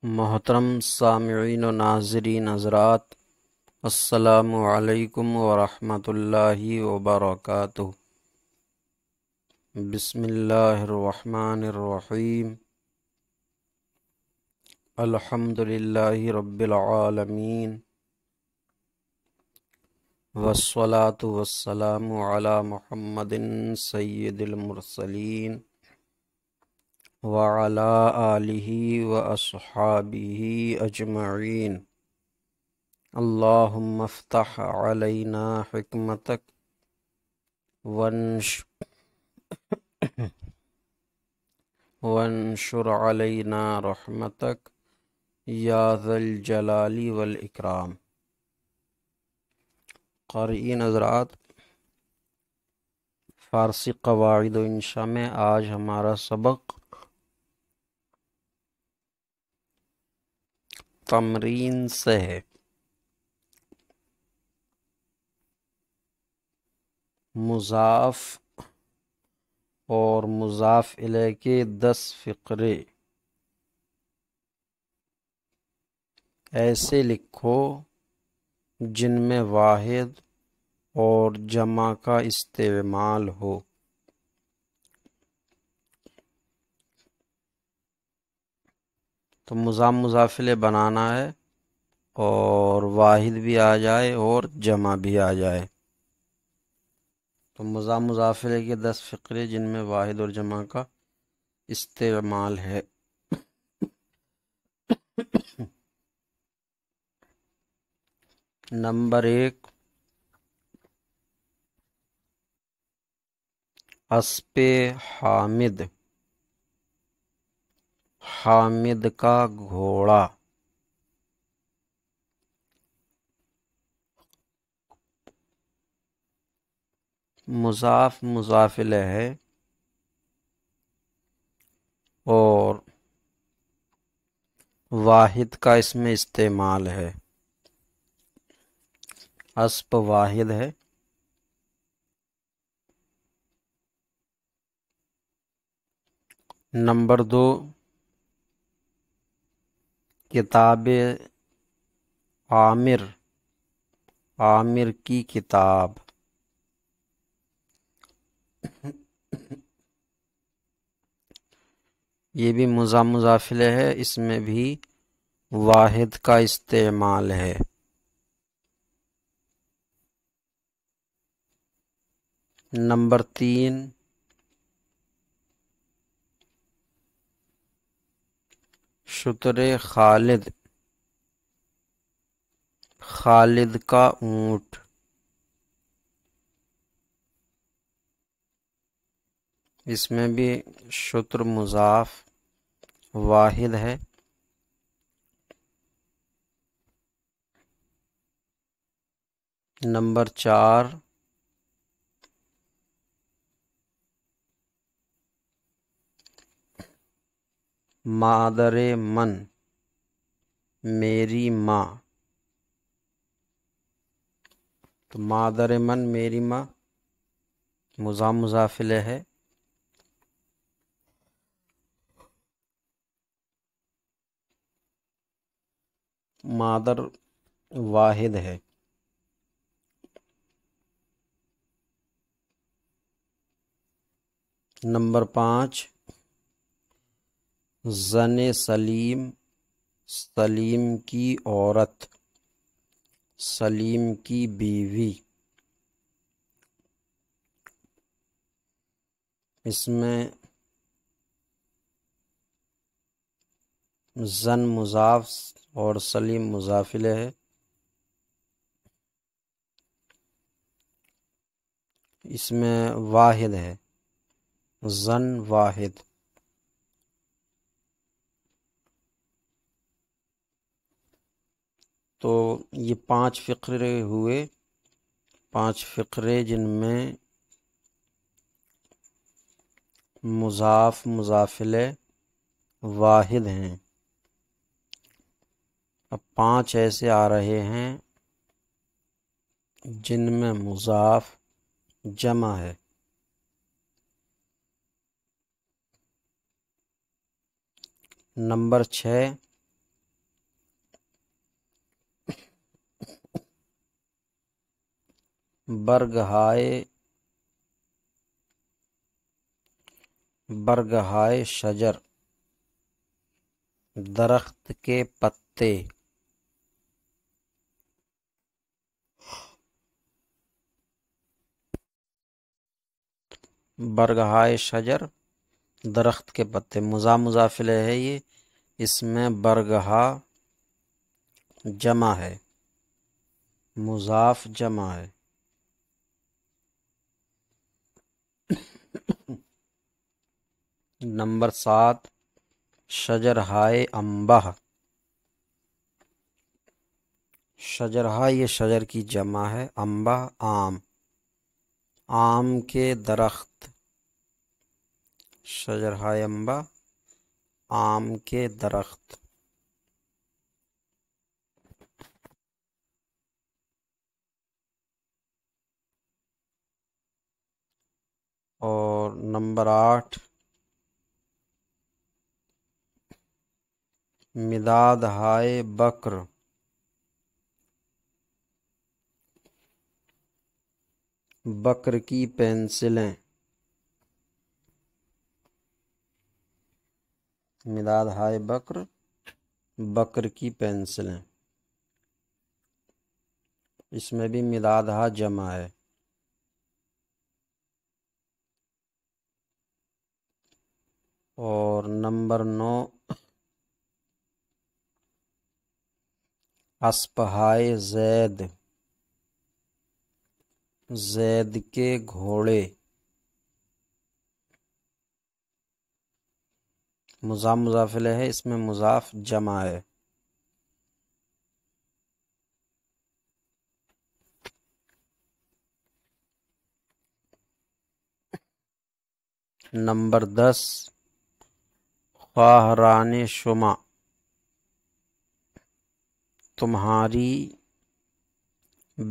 محترم سامعین و ناظرین حضرات، السلام علیکم ورحمۃ اللہ وبرکاتہ۔ بسم اللہ الرحمن الرحیم۔ الحمد للہ رب العالمین، والصلاة والسلام علی محمد سید المرسلین وعلی آلہ واصحابہ اجمعین۔ اللہم افتح علینا حکمتک وانشر علینا رحمتک یا ذا الجلال والاکرام۔ قارئین حضرات، فارسی قواعد و انشاء میں آج ہمارا سبق تمرین سے ہے۔ مضاف اور مضاف الیہ کے 10 فقرے ایسے لکھو جن میں واحد اور جمع کا استعمال ہو۔ تو مضاف الیہ بنانا ہے اور واحد بھی آ جائے اور جمع بھی آ جائے۔ تو مضاف الیہ کے 10 فقرے جن میں واحد اور جمع کا استعمال ہے۔ نمبر 1، اسپِ حامد، حامد کا گھوڑا۔ مضاف الیہ ہے اور واحد کا اس میں استعمال ہے۔ اسپ واحد ہے، نمبر 2، کتاب عامر، عامر کی کتاب۔ یہ بھی مضاف الیہ ہے، اس میں بھی واحد کا استعمال ہے۔ نمبر 3، شتر خالد، خالد کا اونٹ۔ اس میں بھی شتر مضاف واحد ہے۔ نمبر 4، مادر من، میری ماں۔ تو مادر من میری ماں مضاف الیہ ہے۔ مادر واحد ہے۔ نمبر 5، زن سلیم، سلیم کی عورت، سلیم کی بیوی۔ اس میں زن مضاف اور سلیم مضاف الیہ ہے۔ اس میں واحد ہے، زن واحد۔ تو یہ 5 فقرے ہوئے، 5 فقرے جن میں مضاف الیہ واحد ہیں۔ اب 5 ایسے آ رہے ہیں جن میں مضاف جمع ہے۔ نمبر 6، برگہائے شجر، درخت کے پتے، برگہائے شجر درخت کے پتے، مضاف الیہ ہے یہ، اس میں برگہا جمع ہے، مضاف جمع ہے۔ نمبر 7 شجرہائے انبہ، شجرہا یہ شجر کی جمع ہے، انبہ آم، آم کے درخت، شجرہائے انبہ آم کے درخت۔ اور نمبر 8 مدادہائے بکر، بکر کی پینسلیں، مدادہائے بکر بکر کی پینسلیں، اس میں بھی مدادہا جمع ہے۔ اور نمبر 9 اسپہائے زید، زید کے گھوڑے، مضاف الیہ ہے، اس میں مضاف جمع ہے۔ نمبر 10 خواہران شمع، تمہاری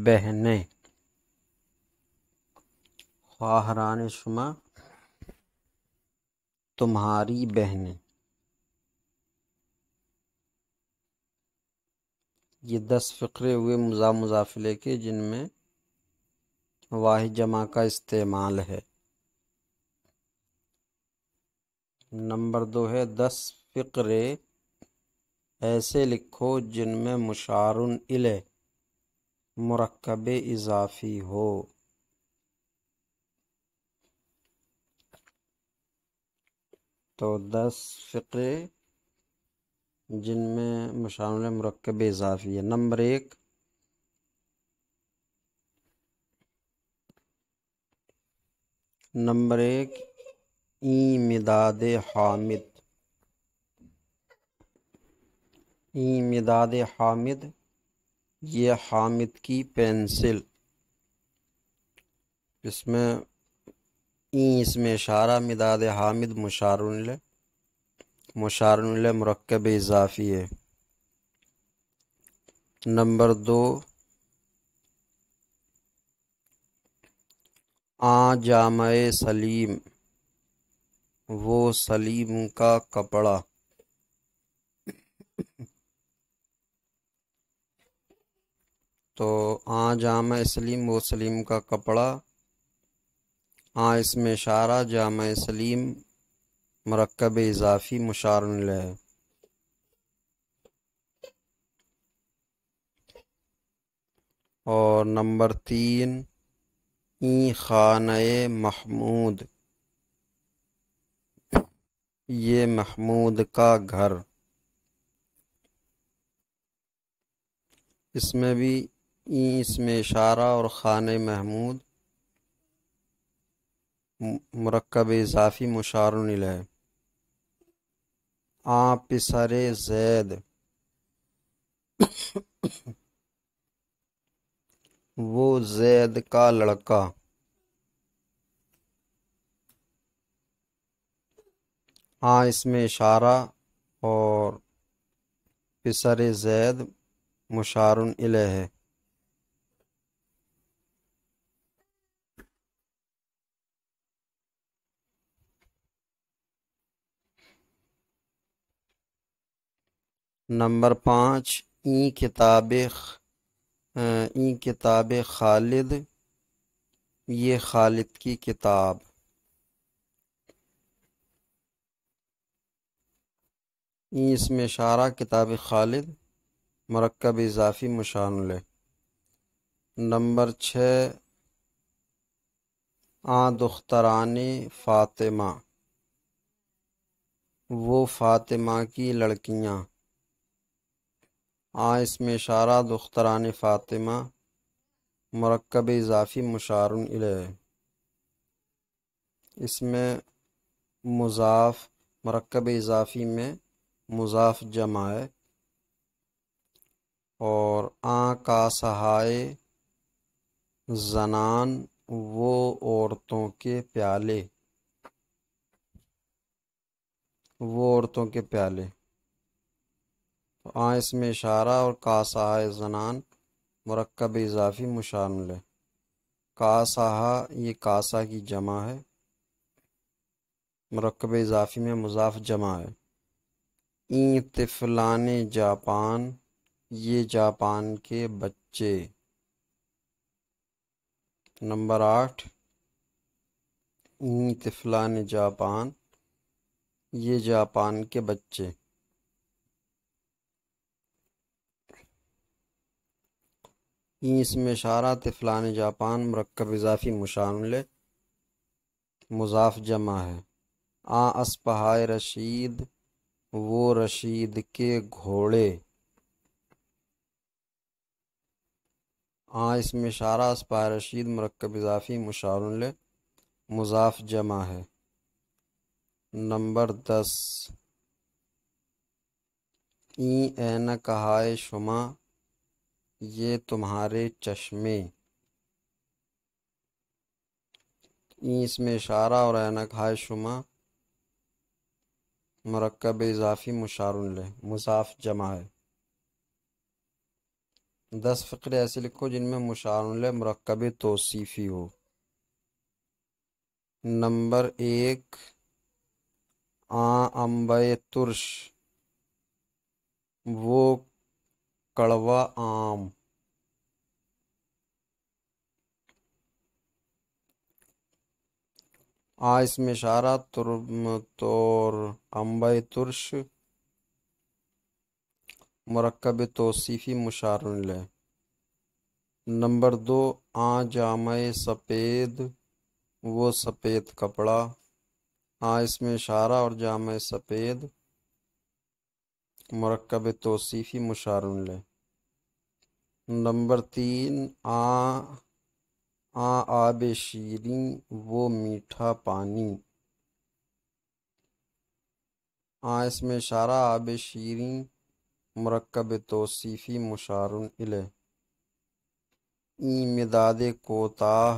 بہنیں، خواہران شمع تمہاری بہنیں۔ یہ 10 فقرے ہوئے مضاف الیہ کے جن میں واحد جمع کا استعمال ہے۔ نمبر 2 ہے 10 فقرے ایسے لکھو جن میں مشار الیہ مرکب اضافی ہو۔ تو 10 فقرے جن میں مشار الیہ مرکب اضافی ہے۔ نمبر 1 این مداد حامد، این مداد حامد یہ حامد کی پینسل، اس میں این اس میں اشارہ، مداد حامد مشار الیہ مرکب اضافی ہے۔ نمبر 2 جامع سلیم، وہ سلیم کا کپڑا، تو جامع سلیم وہ سلیم کا کپڑا، اس میں اشارہ، جامع سلیم مرکب اضافی مشار الیہ۔ اور نمبر 3 خانہ محمود، یہ محمود کا گھر، اس میں بھی اس میں اشارہ اور خانہ محمود مرکب اضافی مشار الیہ۔ پسر زید، وہ زید کا لڑکا، اس میں اشارہ اور پسر زید مشار الیہ ہے۔ نمبر 5 این کتاب خالد یہ خالد کی کتاب، این اسم اشارہ کتاب خالد، مرکب اضافی مشار الیہ۔ نمبر 6 دختران فاطمہ، وہ فاطمہ کی لڑکیاں، اسم اشارہ دختران فاطمہ، مرکب اضافی مشار الیہ۔ اس میں مضاف مرکب اضافی میں مضاف جمع ہے، اور کا سہائے زنان، وہ عورتوں کے پیالے، وہ عورتوں کے پیالے، اس میں اشارہ اور کاسہائے زنان مرکب اضافی مشار الیہ۔ کاسہا یہ کاسا کی جمع ہے، مرکب اضافی میں مضاف جمع ہے۔ این طفلان جاپان، یہ جاپان کے بچے۔ نمبر 8 این طفلان جاپان، یہ جاپان کے بچے۔ این اسم اشارہ طفلان جاپان، مرکب اضافی مشار الیہ، مضاف جمع ہے۔ اسپہائے رشید، وہ رشید کے گھوڑے۔ اسم اشارہ اسپہائے رشید، مرکب اضافی مشار الیہ، مضاف جمع ہے۔ نمبر 10 این اینک ہائے شما، یہ تمہارے چشمے۔ این اسم اشارہ اور اینک ہائے شما مرکب اضافی مشار الیہ، مضاف جمع ہے۔ 10 فقرے ایسے لکھو جن میں مشار الیہ مرکب توصیفی ہو۔ نمبر 1 انبے ترش، وہ کڑوا آم۔ اسم اشارہ انبے ترش، مرکب توصیفی مشار الیہ۔ نمبر 2 جامع سفید، وہ سفید کپڑا۔ اسم اشارہ اور جامع سفید مرکب توصیفی مشار الیہ۔ نمبر 3 آب شیریں، وہ میٹھا پانی۔ اسم اشارہ آب شیریں مرکب توصیفی مشار الیہ۔ این مداد کوتاہ،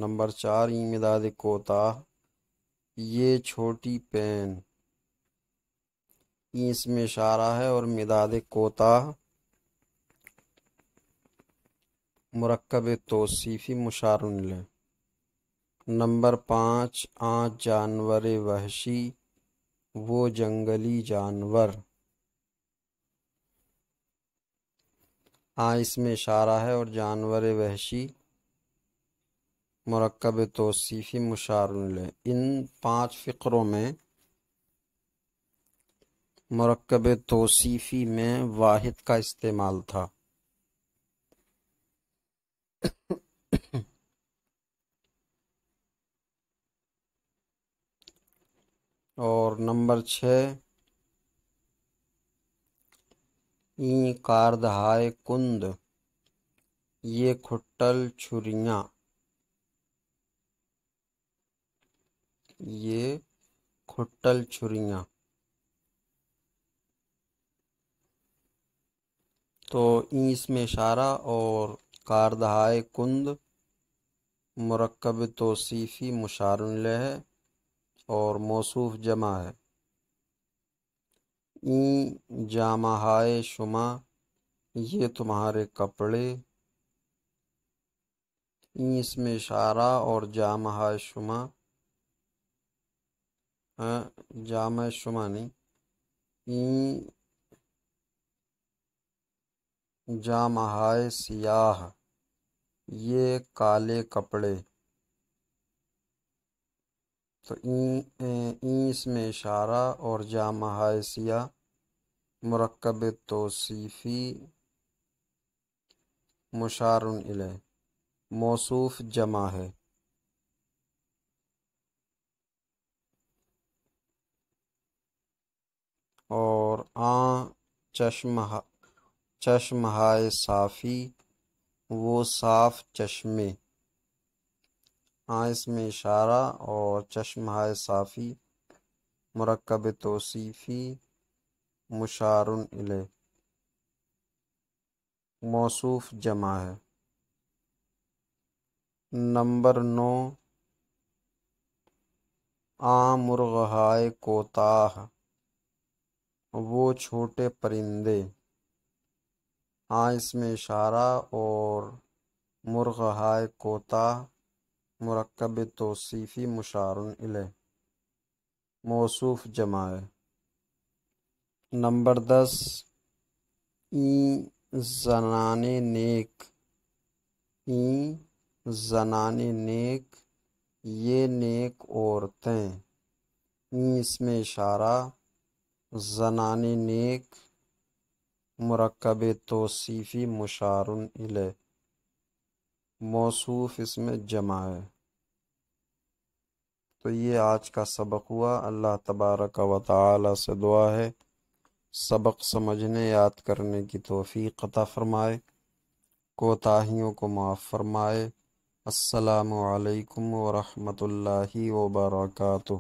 نمبر 4 این مداد کوتاہ، یہ چھوٹی پین۔ این اسم اشارہ ہے اور مداد کوتاہ مرکب توصیفی مشار الیہ۔ نمبر 5 جانور وحشی، وہ جنگلی جانور۔ اسم اشارہ ہے اور جانور وحشی مرکب توصیفی مشار الیہ۔ ان 5 فقروں میں مرکب توصیفی میں واحد کا استعمال تھا۔ اور نمبر 6 این کاردہائے کند، یہ کھٹل چھریاں، یہ کھٹل چھریاں۔ تو این اسم اشارہ اور کاردہائے کند مرکب توصیفی مشار الیہ ہے اور موصوف جمع ہے۔ این جامہ ہائے شما، یہ تمہارے کپڑے۔ این اسم اشارہ اور جامہ ہائے شما، جامع شما نہیں، این جامہ ہائے سیاہ، یہ کالے کپڑے۔ تو این اس میں اشارہ اور جامع حیثیہ مرکب توصیفی مشار الیہ موصوف جمع ہے۔ اور چشم ہائے صافی وہ صاف چشمے، اس میں اشارہ اور چشم ہائے صافی مرکب توصیفی مشار الیہ موصوف جمع ہے۔ نمبر 9 مرغ ہائے کوتاہ وہ چھوٹے پرندے، اس میں اشارہ اور مرغ ہائے کوتاہ مرکب توصیفی مشار الیہ موصوف جمع ہے۔ نمبر 10 زنان نیک، زنان نیک یہ نیک عورتیں، اس میں اشارہ زنان نیک مرکب توصیفی مشار الیہ موصوف اس میں جمع ہے۔ تو یہ آج کا سبق ہوا۔ اللہ تبارک و تعالی سے دعا ہے سبق سمجھنے یاد کرنے کی توفیق عطا فرمائے، کوتاہیوں کو معاف فرمائے۔ السلام علیکم ورحمۃ اللہ وبرکاتہ۔